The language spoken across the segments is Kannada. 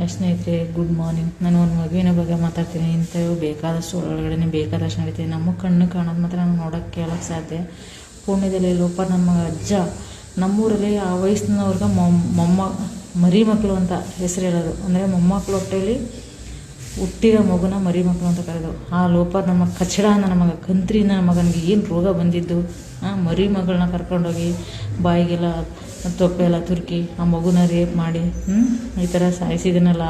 ಹಾಯ್ ಸ್ನೇಹಿತರೆ, ಗುಡ್ ಮಾರ್ನಿಂಗ್. ನಾನು ಒಂದು ಮಗುವಿನ ಬಗ್ಗೆ ಮಾತಾಡ್ತೀನಿ. ಇಂಥವು ಬೇಕಾದಷ್ಟು ಒಳಗಡೆ ಬೇಕಾದಷ್ಟು ನಡೀತೀನಿ. ನಮ್ಮ ಕಣ್ಣು ಕಾಣೋದು ಮಾತ್ರ ನಾವು ನೋಡೋಕ್ಕೆ ಕೇಳೋಕ್ಕೆ ಸಾಧ್ಯ. ಪುಣ್ಯದಲ್ಲಿ ಲೋಪ ನಮ್ಮ ಅಜ್ಜ ನಮ್ಮೂರಲ್ಲಿ ಆ ವಯಸ್ಸಿನವ್ರಿಗೆ ಮರಿ ಮಕ್ಕಳು ಅಂತ ಹೆಸರು ಹೇಳೋದು. ಅಂದರೆ ಮೊಮ್ಮಕ್ಕಳು ಹೊಟ್ಟೆಯಲ್ಲಿ ಹುಟ್ಟಿರೋ ಮಗುನ ಮರಿ ಮಕ್ಕಳು ಅಂತ ಕರೆದು. ಆ ಲೋಪ ನಮ್ಮ ಕಚ್ಚಡ ನಮಗೆ ಕಂತ್ರಿನ ಮಗನಿಗೆ ಏನು ರೋಗ ಬಂದಿದ್ದು, ಮರಿ ಮಗಳನ್ನ ಕರ್ಕೊಂಡೋಗಿ ಬಾಯಿಗೆಲ್ಲ ತೊಪ್ಪೆ ಎಲ್ಲ ತುರುಕಿ ಆ ಮಗುನ ರೇಪ್ ಮಾಡಿ ಈ ಥರ ಸಾಯಿಸಿದನಲ್ಲ.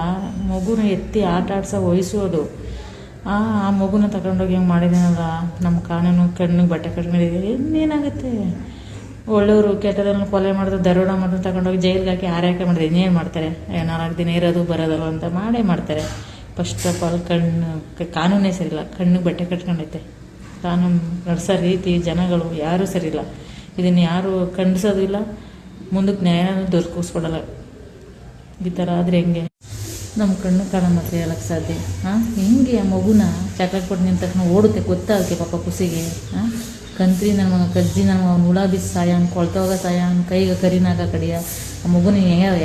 ಮಗುನ ಎತ್ತಿ ಆಟ ಆಡ್ಸೋ ವಯಸ್ಸು ಅದು. ಆ ಮಗುನ ತಗೊಂಡೋಗಿ ಹೆಂಗೆ ಮಾಡಿದಾನಲ್ಲ. ನಮ್ಮ ಕಾನೂನು ಕಣ್ಣಿಗೆ ಬಟ್ಟೆ ಕಟ್ಕೊಂಡಿದ್ದೀವಿ. ಇನ್ನೇನಾಗುತ್ತೆ? ಒಳ್ಳೆಯವರು ಕೆಟ್ಟದನ್ನು ಕೊಲೆ ಮಾಡಿದ್ರು, ದರೋಡ ಮಾಡಿದ್ರು ತಗೊಂಡೋಗಿ ಜೈಲಿಗೆ ಹಾಕಿ ಆರೈಕೆ ಮಾಡಿದ್ರೆ ಇನ್ನೇನು ಮಾಡ್ತಾರೆ? 4 ದಿನ ಇರೋದು ಬರೋದಲ್ಲ ಅಂತ ಮಾಡ್ತಾರೆ. ಫಸ್ಟ್ ಆಫ್ ಆಲ್ ಕಾನೂನೇ ಸರಿಯಿಲ್ಲ. ಕಣ್ಣಿಗೆ ಬಟ್ಟೆ ಕಟ್ಕೊಂಡೈತೆ. ಕಾನೂನು ನಡೆಸೋ ರೀತಿ ಜನಗಳು ಯಾರೂ ಸರಿಯಿಲ್ಲ. ಇದನ್ನು ಯಾರು ಖಂಡಿಸೋದು ಇಲ್ಲ, ಮುಂದಕ್ಕೆ ನ್ಯಾಯನೂ ದೊರಕಿಸ್ಕೊಡಲ್ಲ. ಈ ಥರ ಆದರೆ ಹೆಂಗೆ? ನಮ್ಮ ಕಣ್ಣು ಕಾಣೋ ಮಾತ್ರ ಹೇಳಕ್ಕೆ ಸಾಧ್ಯ. ಹೆಂಗೆ ಆ ಮಗುನ ಚಾಕ್ಲೇಟ್ ಕೊಟ್ಟು ನಿಂತ ತಕ್ಷಣ ಓಡುತ್ತೆ ಗೊತ್ತಾಗಕ್ಕೆ ಪಾಪ ಖುಷಿಗೆ. ಕಂತ್ರಿ ನನ್ನ ಮಗ ಕಜ್ಜಿ ನನ್ನ ಮಗ ಹುಳ ಬಿಸಿ ಸಾಯ ಅವ್ನು ಕೊಳ್ತೋಗ ಸಾಯ ಅವ್ನ ಕೈಗೆ ಕರಿನಾಗ ಕಡಿಯ. ಆ ಮಗುನ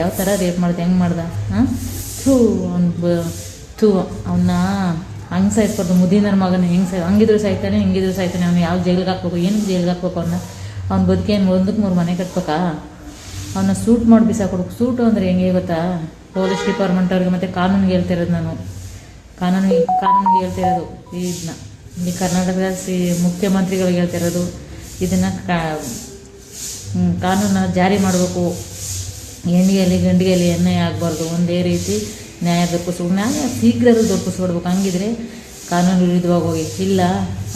ಯಾವ ಥರ ರೇಪ್ ಮಾಡ್ದೆ, ಹೆಂಗೆ ಮಾಡ್ದ? ಅವನ್ನ ಹಂಗೆ ಸಾಯಿಸ್ಬಾರ್ದು. ಮುದಿನ ಮಗನ ಹಂಗಿದ್ರು ಸಾಯ್ತಾನೆ, ಹಿಂಗಿದ್ರು ಸಾಯ್ತಾನೆ. ಅವ್ನು ಯಾವ ಜೈಲಿಗೆ ಹಾಕ್ಬೇಕು? ಏನಕ್ಕೆ ಜೈಲಿಗೆ ಹಾಕ್ಬೇಕು? ಅವ್ನ ಬದುಕೇನು 1-3 ಮನೆ ಕಟ್ಬೇಕಾ? ಅವನ್ನ ಸೂಟ್ ಮಾಡಿ ಬಿಸಾಕೊಡ್ಬೇಕು. ಸೂಟು ಅಂದರೆ ಹೆಂಗೆ ಗೊತ್ತಾ? ಪೊಲೀಸ್ ಡಿಪಾರ್ಟ್ಮೆಂಟ್ ಅವ್ರಿಗೆ ಮತ್ತು ಕಾನೂನಿಗೆ ಹೇಳ್ತಿರೋದು ನಾನು. ಕಾನೂನಿಗೆ ಹೇಳ್ತಿರೋದು ಇದನ್ನ. ಇಲ್ಲಿ ಕರ್ನಾಟಕದ ಮುಖ್ಯಮಂತ್ರಿಗಳಿಗೆ ಹೇಳ್ತಿರೋದು ಇದನ್ನು. ಕಾನೂನ ಜಾರಿ ಮಾಡಬೇಕು. ಹೆಣ್ಣಿಗೆಯಲ್ಲಿ ಗಂಡಿಗೆಯಲ್ಲಿ ಅನ್ಯಾಯ ಆಗಬಾರ್ದು. ಒಂದೇ ರೀತಿ ನ್ಯಾಯ ದೊರಕಿಸ್ಬೇಕು. ನ್ಯಾಯ ಶೀಘ್ರ ದೊರಕಿಸ್ಬಿಡ್ಬೇಕು. ಹಂಗಿದ್ರೆ ಕಾನೂನು ವಿರುದ್ಧವಾಗಿ ಹೋಗಿ. ಇಲ್ಲ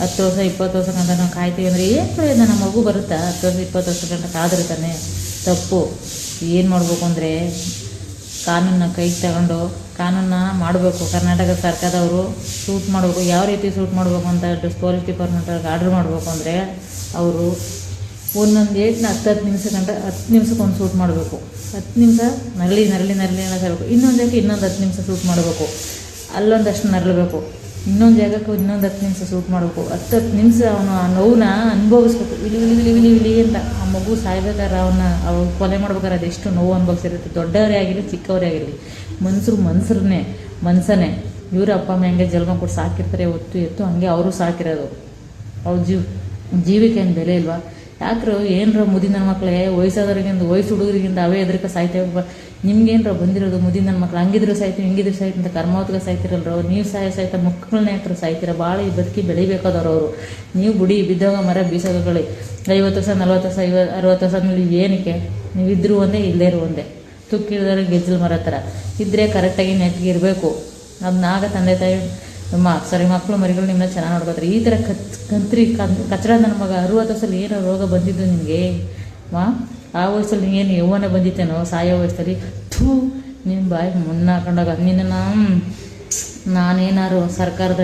10 ವರ್ಷ 20 ವರ್ಷ ಗಂಟ ನಾವು ಕಾಯ್ತೀವಿ ಅಂದರೆ ಏನು ಪ್ರಯೋಜನ? ನಮ್ಮ ಮಗು ಬರುತ್ತಾ? 10 ವರ್ಷ 20 ವರ್ಷ ಗಂಟ ಕಾದ್ರೆ ತಾನೆ ತಪ್ಪು. ಏನು ಮಾಡಬೇಕು ಅಂದರೆ ಕಾನೂನನ್ನ ಕೈಗೆ ತಗೊಂಡು ಕಾನೂನನ್ನ ಮಾಡಬೇಕು. ಕರ್ನಾಟಕ ಸರ್ಕಾರದವರು ಸೂಟ್ ಮಾಡಬೇಕು. ಯಾವ ರೀತಿ ಸೂಟ್ ಮಾಡಬೇಕು ಅಂತ ಪೊಲೀಸ್ ಡಿಪಾರ್ಟ್ಮೆಂಟ್ ಅವ್ರಿಗೆ ಆರ್ಡ್ರ್ ಮಾಡಬೇಕು ಅಂದರೆ ಅವರು ಒಂದೊಂದು ಏಟ್ನ 10 ನಿಮಿಷ ಗಂಟ 10 ನಿಮಿಷಕ್ಕೊಂದು ಸೂಟ್ ಮಾಡಬೇಕು. 10 ನಿಮಿಷ ನರಳಿ ಎಲ್ಲ ತರಬೇಕು. ಇನ್ನೊಂದು ಜಾಗಕ್ಕೆ ಇನ್ನೊಂದು 10 ನಿಮಿಷ ಸೂಟ್ ಮಾಡಬೇಕು. ಅಲ್ಲೊಂದಷ್ಟು ನರಳಬೇಕು. ಇನ್ನೊಂದು ಜಾಗಕ್ಕೆ ಇನ್ನೊಂದು 10 ನಿಮಿಷ ಸೂಟ್ ಮಾಡಬೇಕು. 10 ನಿಮಿಷ ಅವನು ಆ ನೋವನ್ನ ಅನುಭವಿಸ್ಬೇಕು. ವಿಲಿ ಅಂತ. ಆ ಮಗು ಸಾಯ್ಬೇಕಾದ್ರೆ ಅವ್ರು ಕೊಲೆ ಮಾಡ್ಬೇಕಾದ್ರೆ ಅದೆಷ್ಟು ನೋವು ಅನುಭವಿಸಿರುತ್ತೆ. ದೊಡ್ಡವರೇ ಆಗಿರಲಿ ಚಿಕ್ಕವರೇ ಆಗಿರಲಿ, ಮನ್ಸನೇ. ಇವ್ರ ಅಪ್ಪ ಅಮ್ಮ ಹೆಂಗೆ ಜನ್ಮ ಕೊಟ್ಟು ಸಾಕಿರ್ತಾರೆ ಎತ್ತು ಹಂಗೆ ಅವರು ಸಾಕಿರೋದು. ಅವ್ರ ಜೀವಿಕೆ ಏನು ಬೆಲೆ ಇಲ್ವಾ? ಯಾಕ್ರೋ ಏನರ ಮುದಿನ ಮಕ್ಕಳೇ ವಯಸ್ಸಾದವ್ರಿಗಿಂತ ವಯಸ್ಸು ಹುಡುಗರಿಗಿಂತ ಅವೇ ಎದ್ರಕ್ಕೆ ಸಾಯ್ತೇವೆ. ನಿಮ್ಗೇನರ ಬಂದಿರೋದು ಮುದಿನ ಮಕ್ಳು ಹಂಗಿದ್ರು ಸಾಯ್ತೀವಿ ಹಿಂಗಿದ್ರು ಸಾಯ್ತು ಅಂತ ಕರ್ಮಾವತ್ಗೆ ಸಾಯ್ತಿರಲ್ರೋ. ನೀವು ಸಾಯ್ತ ಮಕ್ಕಳನ್ನ ಯಾಕ್ರ ಸಾಯ್ತೀರ? ಭಾಳ ಬದುಕಿ ಬೆಳಿಬೇಕಾದವ್ರು ಅವರು. ನೀವು ಬುಡಿ ಬಿದ್ದೋಗ ಮರ ಬೀಸೋಗಳಿ 50 ವರ್ಷ 40 ವರ್ಷ 60 ವರ್ಷ ಆದಮೇಲೆ ಏನಕ್ಕೆ? ನೀವು ಇದ್ರೂ ಒಂದೇ ಇಲ್ಲದೇ ಇರೋ ಒಂದೇ. ತುಕ್ಕಿಳಿದ್ರೆ ಗೆಜ್ಜಲು ಮರ ಥರ ಇದ್ದರೆ ಕರೆಕ್ಟಾಗಿ ನೆಟ್ಟಿಗೆ ಇರಬೇಕು. ಅದನ್ನಾಗ ತಂದೆ ತಾಯಿ ಮಕ್ಕಳು ಮರಿಗಳು ನಿಮ್ಮನ್ನ ಚೆನ್ನಾಗಿ ನೋಡ್ಕೋತಾರೆ. ಈ ಥರ ಕಚ್ಚಡ ನನ್ನ ಮಗ 60 ವರ್ಷದಲ್ಲಿ ಏನೋ ರೋಗ ಬಂದಿದ್ದು ನಿನಗೆ? ಆ ವಯಸ್ಸಲ್ಲಿ ಏನು ಯೌವನ ಬಂದಿತ್ತೇನೋ ಸಾಯೋ ವಯಸ್ಸಲ್ಲಿ? ನಿಮ್ಮ ಬಾಯಿ ಮುನ್ನ ಹಾಕೊಂಡಾಗ ನಾನೇನಾರು ಸರ್ಕಾರದ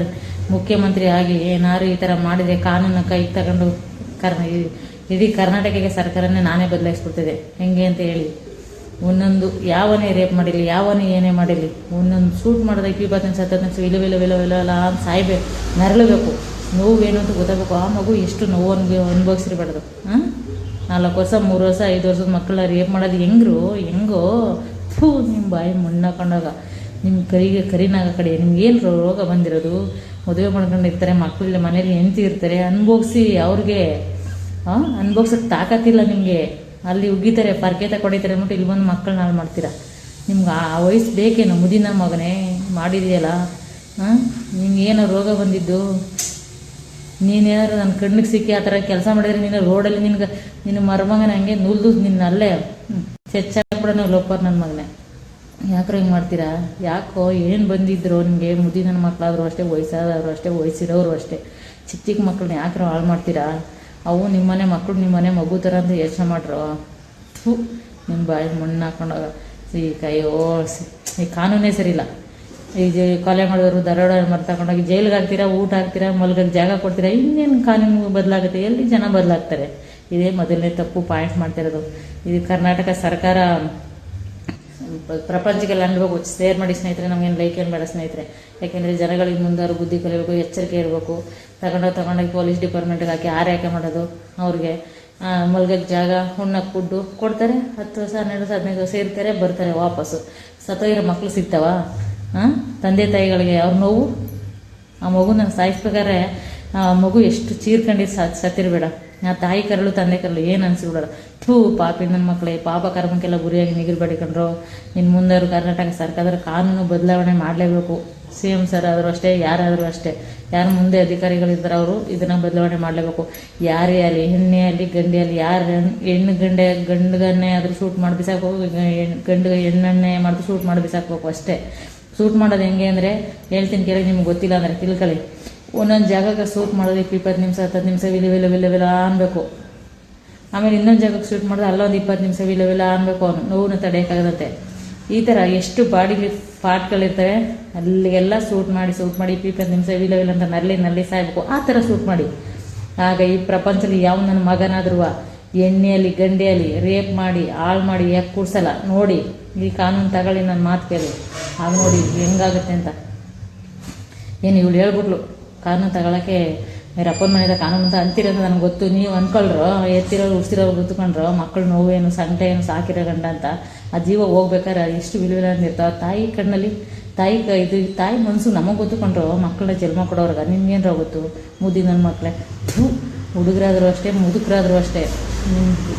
ಮುಖ್ಯಮಂತ್ರಿ ಆಗಿ ಏನಾರು ಈ ಥರ ಮಾಡಿದೆ, ಕಾನೂನು ಕೈಗೆ ತಗೊಂಡು ಇಡೀ ಕರ್ನಾಟಕಕ್ಕೆ ಸರ್ಕಾರನೇ ನಾನೇ ಬದಲಾಯಿಸ್ಬಿಡ್ತಿದೆ. ಹೆಂಗೆ ಅಂತ ಹೇಳಿ? ಒಂದೊಂದು ಯಾವನೇ ರೇಪ್ ಮಾಡಿರಲಿ, ಯಾವನೇ ಏನೇ ಮಾಡಿರಲಿ, ಒಂದೊಂದು ಸೂಟ್ ಮಾಡಿದ 20 ನಿಮಿಷ 10 ನಿಮಿಷ ಇಲ್ಲ ಅಂತ ಸಾಯ್ಬೇಕು, ನರಳಬೇಕು. ನೋವೇನು ಅಂತ ಗೊತ್ತಾಗಬೇಕು. ಆ ಮಗು ಎಷ್ಟು ನೋವು ಅನುಭವಿಸಿರ್ಬಾರ್ದು. 4 ವರ್ಷ 3 ವರ್ಷ 5 ವರ್ಷದ ಮಕ್ಕಳನ್ನ ರೇಪ್ ಮಾಡೋದು ಹೆಂಗೋ? ನಿಮ್ಮ ಬಾಯಿ ಮಣ್ಣಾಕೊಂಡಾಗ ನಿಮ್ಮ ಕರಿನಾಗ ಕಡೆ ನಿಮ್ಗೇನು ರೋಗ ಬಂದಿರೋದು? ಮದುವೆ ಮಾಡ್ಕೊಂಡಿರ್ತಾರೆ, ಮಕ್ಕಳು ಮನೇಲಿ ಹೆಂಡತಿ ಇರ್ತಾರೆ, ಅನುಭವಿಸಿ ಅವ್ರಿಗೆ ಅನುಭವಿಸೋಕ್ಕೆ ತಾಕತ್ತಿಲ್ಲ ನಿಮಗೆ. ಅಲ್ಲಿ ಉಗಿತಾರೆ, ಪರ್ಕೆ ತಗೊಂಡಿದ್ದಾರೆ ಅಂದ್ಬಿಟ್ಟು ಇಲ್ಲಿ ಬಂದು ಮಕ್ಕಳನ್ನ ಹಾಳು ಮಾಡ್ತೀರಾ. ನಿಮ್ಗೆ ಆ ವಯಸ್ಸು ಬೇಕೇನೋ? ಮುದಿನ ಮಗನೇ ಮಾಡಿದೆಯಲ್ಲ, ನಿಮ್ಗೇನೋ ರೋಗ ಬಂದಿದ್ದು. ನೀನೇನಾದ್ರು ನನ್ನ ಕಣ್ಣಿಗೆ ಸಿಕ್ಕಿ ಆ ಥರ ಕೆಲಸ ಮಾಡಿದ್ರೆ ನೀನು ರೋಡಲ್ಲಿ ನಿನ್ನ ಮರುಮಗನ ಹಂಗೆ ನುಲ್ದು ನಿನ್ನಲ್ಲೇ ಚೆಚ್ಚಾಕ್ಬಿಡೋ ಲೋಪರ್ ನನ್ನ ಮಗನೇ. ಯಾಕ್ರೋ ಹಿಂಗೆ ಮಾಡ್ತೀರಾ? ಯಾಕೋ ಏನು ಬಂದಿದ್ರು ನಿಮಗೆ? ಮುದಿ ನನ್ನ ಮಕ್ಕಳಾದರೂ ಅಷ್ಟೇ, ವಯಸ್ಸಾದವರು ಅಷ್ಟೇ, ವಯಸ್ಸಿರೋರು ಅಷ್ಟೇ. ಚಿಕ್ಕ ಮಕ್ಕಳನ್ನ ಯಾಕ್ರೋ ಹಾಳು ಮಾಡ್ತೀರಾ? ಅವು ನಿಮ್ಮನೆ ಮಕ್ಕಳು ನಿಮ್ಮನೆ ಮಗು ಥರ ಅಂತ ಯೋಚನೆ ಮಾಡ್ರು. ನಿಮ್ಮ ಬಾಯಿ ಮಣ್ಣು ಹಾಕೊಂಡಾಗ ಈ ಕಾನೂನೇ ಸರಿಯಿಲ್ಲ. ಈ ಕೊಲೆ ಮಾಡಿದವರು ದರೋಡ ಮಾಡಿ ತಗೊಂಡೋಗಿ ಜೈಲಿಗೆ ಹಾಕ್ತೀರಾ, ಊಟ ಹಾಕ್ತೀರಾ, ಮಲ್ಗಕ್ಕೆ ಜಾಗ ಕೊಡ್ತೀರಾ. ಇನ್ನೇನು ಕಾನೂನು ಬದಲಾಗುತ್ತೆ? ಎಲ್ಲಿ ಜನ ಬದಲಾಗ್ತಾರೆ? ಇದೇ ಮೊದಲನೇ ತಪ್ಪು ಪಾಯಿಂಟ್ ಮಾಡ್ತಿರೋದು. ಇದು ಕರ್ನಾಟಕ ಸರ್ಕಾರ ಪ್ರಪಂಚಕ್ಕೆಲ್ಲ ಅನ್ಬೇಕು. ಶೇರ್ ಮಾಡಿ ಸ್ನೇಹಿತರೆ. ನಮಗೇನು ಲೈಕ್ ಏನು ಬೇಡ ಸ್ನೇಹಿತರೆ. ಯಾಕೆಂದರೆ ಜನಗಳಿಗೆ ಮುಂದಾರು ಬುದ್ಧಿ ಕಲಿಯಬೇಕು, ಎಚ್ಚರಿಕೆ ಇರಬೇಕು. ತಗೊಂಡೋಗಿ ಪೊಲೀಸ್ ಡಿಪಾರ್ಟ್ಮೆಂಟ್ಗೆ ಹಾಕಿ ಆರೈಕೆ ಮಾಡೋದು ಅವ್ರಿಗೆ. ಮಲ್ಗಕ್ಕೆ ಜಾಗ, ಉಣ್ಣಕ್ಕೆ ಫುಡ್ಡು ಕೊಡ್ತಾರೆ. 10 ವರ್ಷ 12 ವರ್ಷ 15 ವರ್ಷ ಇರ್ತಾರೆ, ಬರ್ತಾರೆ ವಾಪಸ್ಸು. ಸತ್ತೋಗಿರೋ ಮಕ್ಕಳು ಸಿಗ್ತಾವ? ತಂದೆ ತಾಯಿಗಳಿಗೆ ಅವ್ರ ನೋವು. ಆ ಮಗುನ ಸಾಯಿಸ್ಬೇಕಾದ್ರೆ ಆ ಮಗು ಎಷ್ಟು ಚೀರ್ಕೊಂಡು ಸತ್ತಿರಬೇಡ. ಆ ತಾಯಿ ಕರಳು ತಂದೆ ಕರಳು ಏನು ಅನ್ಸಿಬಿಡೋಲ್ಲ. ಪಾಪಿ ನನ್ನ ಮಕ್ಕಳೇ, ಪಾಪ ಕರ್ಮಕ್ಕೆಲ್ಲ ಗುರಿಯಾಗಿ ನಿಗಿರು ಬಡಿಕೊಂಡ್ರು. ಇನ್ನು ಮುಂದವರು ಕರ್ನಾಟಕ ಸರ್ಕಾರದ ಕಾನೂನು ಬದಲಾವಣೆ ಮಾಡಲೇಬೇಕು. CM ಸರ್ ಆದರೂ ಅಷ್ಟೇ, ಯಾರಾದರೂ ಅಷ್ಟೇ, ಯಾರು ಮುಂದೆ ಅಧಿಕಾರಿಗಳಿದ್ದಾರೆ ಅವರು ಇದನ್ನು ಬದಲಾವಣೆ ಮಾಡಲೇಬೇಕು. ಯಾರೇ ಆಗಲಿ, ಹೆಣ್ಣೆ ಆಗಲಿ ಗಂಡೆ ಆಗಲಿ, ಯಾರು ಹೆಣ್ಣು ಗಂಡಗನ್ನೇ ಆದರೂ ಶೂಟ್ ಮಾಡಿ ಬಿಸಾಕಬೇಕು, ಗಂಡಿಗೆ ಹೆಣ್ಣನ್ನೇ ಮಾಡಿದ್ರು ಶೂಟ್ ಮಾಡಿ ಬಿಸಾಕಬೇಕು ಅಷ್ಟೇ. ಶೂಟ್ ಮಾಡೋದು ಹೆಂಗೆ ಅಂದರೆ ಹೇಳ್ತೀನಿ ಕೇಳಿ, ನಿಮ್ಗೆ ಗೊತ್ತಿಲ್ಲ ಅಂದರೆ ತಿಳ್ಕೊಳ್ಳಿ. ಒಂದೊಂದು ಜಾಗಕ್ಕೆ ಶೂಟ್ ಮಾಡೋದು 20 ನಿಮಿಷ 10 ನಿಮಿಷ ವಿಲ ಅನ್ಬೇಕು. ಆಮೇಲೆ ಇನ್ನೊಂದು ಜಾಗಕ್ಕೆ ಶೂಟ್ ಮಾಡಿದ್ರೆ ಅಲ್ಲೊಂದು 20 ನಿಮಿಷ ವಿಲ ಅನ್ಬೇಕು. ಅವನು ನೋವನ್ನು ತಡೆಯೋಕ್ಕಾಗದಂತೆ. ಈ ಥರ ಎಷ್ಟು ಬಾಡಿಲಿ ಪಾರ್ಟ್ಗಳಿರ್ತವೆ ಅಲ್ಲಿಗೆಲ್ಲ ಶೂಟ್ ಮಾಡಿ 20 ನಿಮಿಷ ವಿಲ ಅಂತ ನರಳಿ ಸಾಯ್ಬೇಕು. ಆ ಥರ ಶೂಟ್ ಮಾಡಿ. ಆಗ ಈ ಪ್ರಪಂಚದಲ್ಲಿ ಯಾವ ನನ್ನ ಮಗನಾದ್ರೂ ಎಣ್ಣೆಯಲ್ಲಿ ಗಂಡೆಯಲ್ಲಿ ರೇಪ್ ಮಾಡಿ ಹಾಳು ಮಾಡಿ ಯಾಕೆ ಕೂಡ್ಸಲ್ಲ ನೋಡಿ. ಈ ಕಾನೂನು ತಗೊಳ್ಳಿ, ನನ್ನ ಮಾತು ಕೇಳಿ, ಆಗ ನೋಡಿ ಹೆಂಗಾಗುತ್ತೆ ಅಂತ. ಏನು ಇವಳು ಹೇಳ್ಬಿಟ್ಲು ಕಾನೂನು ತಗೊಳಕ್ಕೆ, ರಪ್ಪನ ಮನೆಯಿಂದ ಕಾನೂನು ಅಂತ ಅಂತಿರೋದು ನನಗೆ ಗೊತ್ತು. ನೀವು ಅಂದ್ಕೊಳ್ರೋ, ಎತ್ತಿರೋರು ಉಡ್ಸಿರೋರು ಗೊತ್ತುಕೊಂಡ್ರು, ಮಕ್ಕಳು ನೋವೇನು ಸಂಕಟ ಏನು ಸಾಕಿರೋ ಗಂಡ ಅಂತ. ಆ ಜೀವ ಹೋಗ್ಬೇಕಾದ್ರೆ ಎಷ್ಟು ವಿలువ ಅಂತಿರ್ತಾವೆ. ತಾಯಿ ಕಣ್ಣಲ್ಲಿ ತಾಯಿ ಮನಸ್ಸು ನಮಗೆ ಗೊತ್ತುಕೊಂಡ್ರು, ಮಕ್ಕಳನ್ನ ಜನ್ಮ ಕೊಡೋರ್ಗ ನಿಮ್ಗೇನರ ಗೊತ್ತು? ಮುದ್ದಿ ನನ್ನ ಮಕ್ಕಳೇ, ಹುಡುಗರಾದರೂ ಅಷ್ಟೇ ಮುದುಕರಾದರೂ ಅಷ್ಟೇ,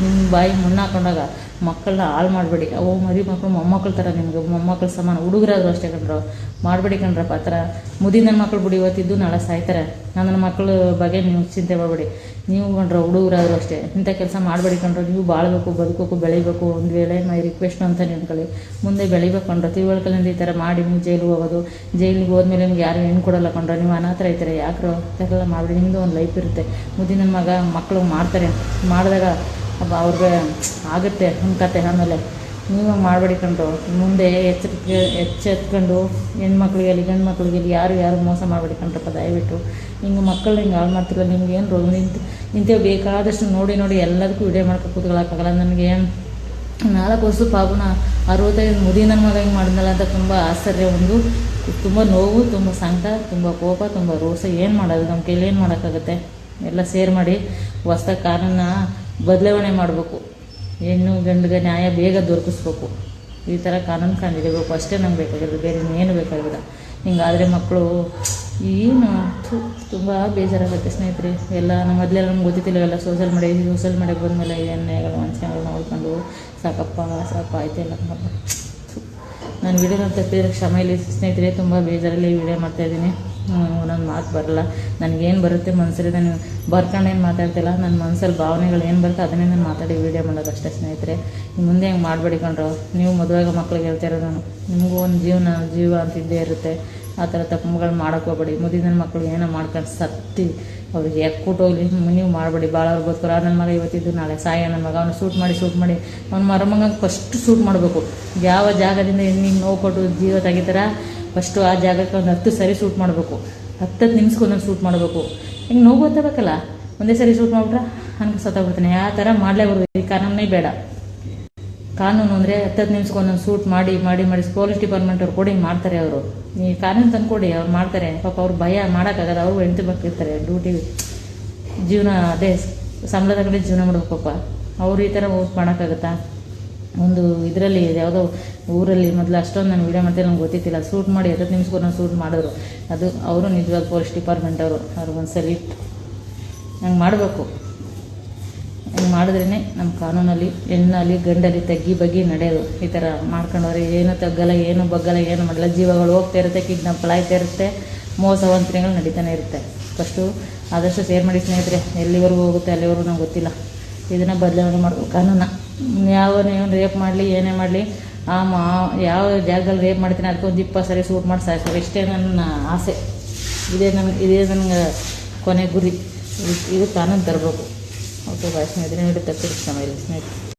ನಿಮ್ಮ ಬಾಯಿ ಮಣ್ಣಾಕೊಂಡಾಗ ಮಕ್ಕಳನ್ನ ಹಾಳು ಮಾಡಬೇಡಿ. ಅವು ಮರಿ ಮಕ್ಕಳು ಮೊಮ್ಮಕ್ಕಳ ಥರ ನಿಮಗೆ ಮೊಮ್ಮಕ್ಕಳು ಸಮಾನ. ಹುಡುಗರಾದರೂ ಅಷ್ಟೇ ಕಣ್ರು, ಮಾಡಬೇಡಿ ಕಣ್ರಪ್ಪ ಆ ಥರ. ಮುದಿನ ಮಕ್ಕಳು ಬಿಡಿ ಇವತ್ತಿದ್ದು ನಾಳೆ ಸಾಯ್ತಾರೆ. ನನ್ನ ಮಕ್ಕಳ ಬಗ್ಗೆ ನೀವು ಚಿಂತೆ ಮಾಡಬೇಡಿ. ನೀವು ಕಂಡ್ರೆ ಹುಡುಗರಾದರೂ ಅಷ್ಟೇ ಇಂಥ ಕೆಲಸ ಮಾಡಬೇಡಿ ಕಣ್ರು. ನೀವು ಬಾಳಬೇಕು, ಬದುಕಬೇಕು, ಬೆಳಿಬೇಕು. ಒಂದು ವೇಳೆ ಮೈ ರಿಕ್ವೆಸ್ಟ್ ಅಂತ ನೆನ್ಕೊಳ್ಳಿ, ಮುಂದೆ ಬೆಳಿಬೇಕು ಕಣ್ರು. ತಿಳುವಳಿಕೆಯಿಂದ ಈ ಥರ ಮಾಡಿ ನೀವು ಜೈಲಿಗೆ ಹೋಗೋದು. ಜೈಲಿಗೆ ಹೋದ್ಮೇಲೆ ನಿಮ್ಗೆ ಯಾರು ಹೆಣ್ಣು ಕೊಡೋಲ್ಲ ಕಣ್ರು. ನೀವು ಅನಾಥರ ಇರ್ತಾರೆ. ಯಾಕ್ರೋ ಇದೆಲ್ಲ ಮಾಡಬೇಡಿ. ನಿಮ್ಮದು ಒಂದು ಲೈಫ್ ಇರುತ್ತೆ. ಮುದಿನ ಮಕ್ಕಳು ಮಾಡ್ತಾರೆ. ಮಾಡಿದಾಗ ಅವ್ರಿಗೆ ಆಗುತ್ತೆ ಒಂದು ಕತೆ. ಆಮೇಲೆ ನೀವು ಮಾಡಬೇಡಿ ಕಣ್ರು. ಮುಂದೆ ಎಚ್ಚೆತ್ಕೊಂಡು ಹೆಣ್ಮಕ್ಳಿಗೆ ಗಂಡು ಮಕ್ಳಿಗೆ ಯಾರು ಮೋಸ ಮಾಡಬೇಡಿ ಕಣ್ರಪ್ಪ ದಯವಿಟ್ಟು. ಹಿಂಗೆ ಮಕ್ಕಳನ್ನ ಹಿಂಗೆ ಹಾಳು ಮಾಡ್ತಿಲ್ಲ. ನಿಮ್ಗೆ ಏನು ರೋಗ ನಿಂತೇವೆ ಬೇಕಾದಷ್ಟು ನೋಡಿ ಎಲ್ಲದಕ್ಕೂ ವಿಡಿಯೋ ಮಾಡ್ಕೊಂಡು ಕೂತ್ಕೊಳ್ಳೋಕ್ಕಾಗಲ್ಲ. ನನಗೆ 4 ವರ್ಷದ ಪಾಪನ 65 ಮುದಿ ನನ್ನ ಮಗ ಹಿಂಗೆ ಮಾಡಿದ್ನಲ್ಲ ಅಂತ ತುಂಬ ಆಶ್ಚರ್ಯ, ತುಂಬ ನೋವು, ತುಂಬ ಸಂಕಟ, ತುಂಬ ಕೋಪ, ತುಂಬ ರೋಷ. ಏನು ಮಾಡೋದು ನಮ್ಮ ಕೈಲಿ? ಏನು ಮಾಡೋಕ್ಕಾಗುತ್ತೆ? ಎಲ್ಲ ಸೇರ್ ಮಾಡಿ ಹೊಸ್ದಾಗಿ ಕಾನೂನ ಬದಲಾವಣೆ ಮಾಡಬೇಕು. ಹೆಣ್ಣು ಗಂಡಿಗೆ ನ್ಯಾಯ ಬೇಗ ದೊರಕಿಸ್ಬೇಕು. ಈ ಥರ ಕಾನೂನು ಕಂಡುಹಿಡಿಬೇಕು ಅಷ್ಟೇ ನಮ್ಗೆ ಬೇಕಾಗಿರೋದು, ಬೇರೆ ಇನ್ನೇನು ಬೇಕಾಗಿಲ್ಲ. ಹಿಂಗಾದರೆ ಮಕ್ಕಳು ಏನು ತುಂಬ ಬೇಜಾರಾಗುತ್ತೆ ಸ್ನೇಹಿತರೆ. ಎಲ್ಲ ನಮ್ಮ ಮೊದಲೆಲ್ಲ ನಮ್ಗೆ ಗೊತ್ತಿಲ್ಲ. ಎಲ್ಲ ಸೋಷಲ್ ಮೀಡಿಯಾಗೆ ಬಂದಮೇಲೆ ಎಣ್ಣೆಗಳು ಮನುಷ್ಯಗಳು ನೋಡ್ಕೊಂಡು ಸಾಕಪ್ಪ ಆಯ್ತಿಲ್ಲ. ನಾನು ವಿಡಿಯೋ ತಪ್ಪಿದ್ರೆ ಕ್ಷಮ ಇಲ್ಲಿ ಸ್ನೇಹಿತರೆ. ತುಂಬ ಬೇಜಾರಲ್ಲಿ ವಿಡಿಯೋ ಮಾಡ್ತಾಯಿದ್ದೀನಿ. ಒಂದೊಂದು ಮಾತು ಬರಲ್ಲ. ನನಗೇನು ಬರುತ್ತೆ ಮನಸ್ಸಲ್ಲಿ, ನಾನು ಬರ್ಕೊಂಡೇನು ಮಾತಾಡ್ತಿಲ್ಲ. ನನ್ನ ಮನಸ್ಸಲ್ಲಿ ಭಾವನೆಗಳು ಏನು ಬರುತ್ತೆ ಅದನ್ನೇ ನಾನು ಮಾತಾಡಿ ವೀಡಿಯೋ ಮಾಡೋದು ಅಷ್ಟೇ ಸ್ನೇಹಿತರೆ. ಮುಂದೆ ಹೆಂಗೆ ಮಾಡಬೇಡಿ ಕಣ್ರು. ನೀವು ಮದುವೆಗೆ ಮಕ್ಳಿಗೆ ಹೇಳ್ತಿರೋದು ನಾನು, ನಿಮಗೂ ಒಂದು ಜೀವ ಅಂತ ಇದ್ದೇ ಇರುತ್ತೆ. ಆ ಥರ ತಪ್ಪುಗಳು ಮಾಡೋಕ್ಕೆ ಹೋಗ್ಬೇಡಿ. ಮುದಿನ ಮಕ್ಕಳು ಏನೋ ಮಾಡ್ಕೊಂಡು ಸತ್ತಿ ಅವ್ರಿಗೆ ಎಕ್ಕೂಟೋಗ್ಲಿ. ನೀವು ಮಾಡಬೇಡಿ. ಭಾಳವ್ರು ಬದುಕೋರು. ನನ್ನ ಮಗ ಇವತ್ತಿದ್ದು ನಾಳೆ ಸಾಯ ನನ್ನ ಮಗ. ಅವನು ಶೂಟ್ ಮಾಡಿ ಅವ್ನ ಮರಮಂಗಂಗೆ ಫಸ್ಟ್ ಶೂಟ್ ಮಾಡಬೇಕು. ಯಾವ ಜಾಗದಿಂದ ಹೆಣ್ಣಿಗೆ ನೋವು ಕೊಟ್ಟು ಜೀವ ತೆಗಿತಾರ ಫಸ್ಟು ಆ ಜಾಗಕ್ಕೆ ಒಂದು 10 ಸರಿ ಶೂಟ್ ಮಾಡಬೇಕು. 10 ನಿಮಿಷಕ್ಕೆ ಒಂದೊಂದು ಶೂಟ್ ಮಾಡಬೇಕು. ಹಿಂಗೆ ನೋವು ಗೊತ್ತಾಗಬೇಕಲ್ಲ. ಒಂದೇ ಸರಿ ಶೂಟ್ ಮಾಡಿಬಿಟ್ರೆ ಹಂಗೆ ಸತ್ತೋಗ್ಬಿಡ್ತಾನೆ. ಆ ಥರ ಮಾಡಲೇಬಾರ್ದು. ಈ ಕಾನೂನೇ ಬೇಡ. ಕಾನೂನು ಅಂದರೆ 10 ನಿಮಿಷಕ್ಕೆ ಒಂದೊಂದು ಶೂಟ್ ಮಾಡಿ ಪೊಲೀಸ್ ಡಿಪಾರ್ಟ್ಮೆಂಟ್ ಅವ್ರು ಕೊಡಿ ಮಾಡ್ತಾರೆ. ಅವರು ಈ ಕಾನೂನು ತಂದು ಕೊಡಿ, ಅವ್ರು ಮಾಡ್ತಾರೆ. ಪಾಪ ಅವ್ರು ಭಯ ಮಾಡೋಕ್ಕಾಗಲ್ಲ. ಅವರು ಹೆಂಡತಿ ಬರ್ತಿರ್ತಾರೆ ಡ್ಯೂಟಿ ಜೀವನ, ಅದೇ ಸಂಬಳದ ಕಡೆ ಜೀವನ ಮಾಡ್ಬೇಕು ಪಾಪ. ಅವರು ಈ ಥರ ಓಟ್ ಮಾಡೋಕ್ಕಾಗುತ್ತಾ? ಒಂದು ಇದರಲ್ಲಿ ಯಾವುದೋ ಊರಲ್ಲಿ ಮೊದಲು ಅಷ್ಟೊಂದು ನಾನು ವೀಡಿಯೋ ಮಾಡ್ತೀನಿ, ನಂಗೆ ಗೊತ್ತಿತ್ತಿಲ್ಲ. ಶೂಟ್ ಮಾಡಿ 10 ನಿಮಿಷಕ್ಕೆ ಒಂದೊಂದು ಶೂಟ್ ಮಾಡಿದ್ರು. ಅದು ಅವರು ನಿಜವಾದ ಪೊಲೀಸ್ ಡಿಪಾರ್ಟ್ಮೆಂಟ್ ಅವ್ರಿಗೊಂದು ಸಲ್ಯೂಟ್. ಹಂಗೆ ಮಾಡಬೇಕು. ಹಿಂಗೆ ಮಾಡಿದ್ರೇ ನಮ್ಮ ಕಾನೂನಲ್ಲಿ ಹೆಣ್ಣಲ್ಲಿ ಗಂಡಲ್ಲಿ ಬಗ್ಗಿ ನಡೆಯೋದು. ಈ ಥರ ಮಾಡ್ಕೊಂಡವ್ರೆ ಏನೂ ತಗ್ಗಲ್ಲ, ಏನು ಬಗ್ಗಲ್ಲ, ಏನು ಮಾಡಲ್ಲ. ಜೀವಗಳು ಹೋಗ್ತಾ ಇರುತ್ತೆ, ಕಿಡ್ನಾಪ್ಗಳಾಗ್ತಾ ಇರುತ್ತೆ, ಮೋಸವಂತನೆಗಳು ನಡೀತಾನೆ ಇರುತ್ತೆ. ಫಸ್ಟು ಆದಷ್ಟು ಶೇರ್ ಮಾಡಿ ಸ್ನೇಹಿತರೆ. ಎಲ್ಲಿವರೆಗೂ ಹೋಗುತ್ತೆ ಅಲ್ಲಿವರೆಗೂ ನಮ್ಗೆ ಗೊತ್ತಿಲ್ಲ. ಇದನ್ನು ಬದಲಾವಣೆ ಮಾಡಬೇಕು ಕಾನೂನ. ನೀವು ರೇಪ್ ಮಾಡಲಿ ಏನೇ ಮಾಡಲಿ, ಯಾವ ಜಾಗದಲ್ಲಿ ರೇಪ್ ಮಾಡ್ತೀನಿ ಅದಕ್ಕೊಂದು 20 ಸರಿ ಶೂಟ್ ಮಾಡಿ ಸಾಯಿಸ್ತಾರೆ. ಇಷ್ಟೇ ನನ್ನ ಆಸೆ. ಇದೇ ನನಗೆ ಕೊನೆ ಗುರಿ. ಇದು ಕಾನೂನು ತರಬೇಕು. ಓಕೆ ಬಾಯ್ ಸ್ನೇಹಿತರೆ. ತಪ್ಪಿಡಿ ಸ್ನೇಹಿತರೆ.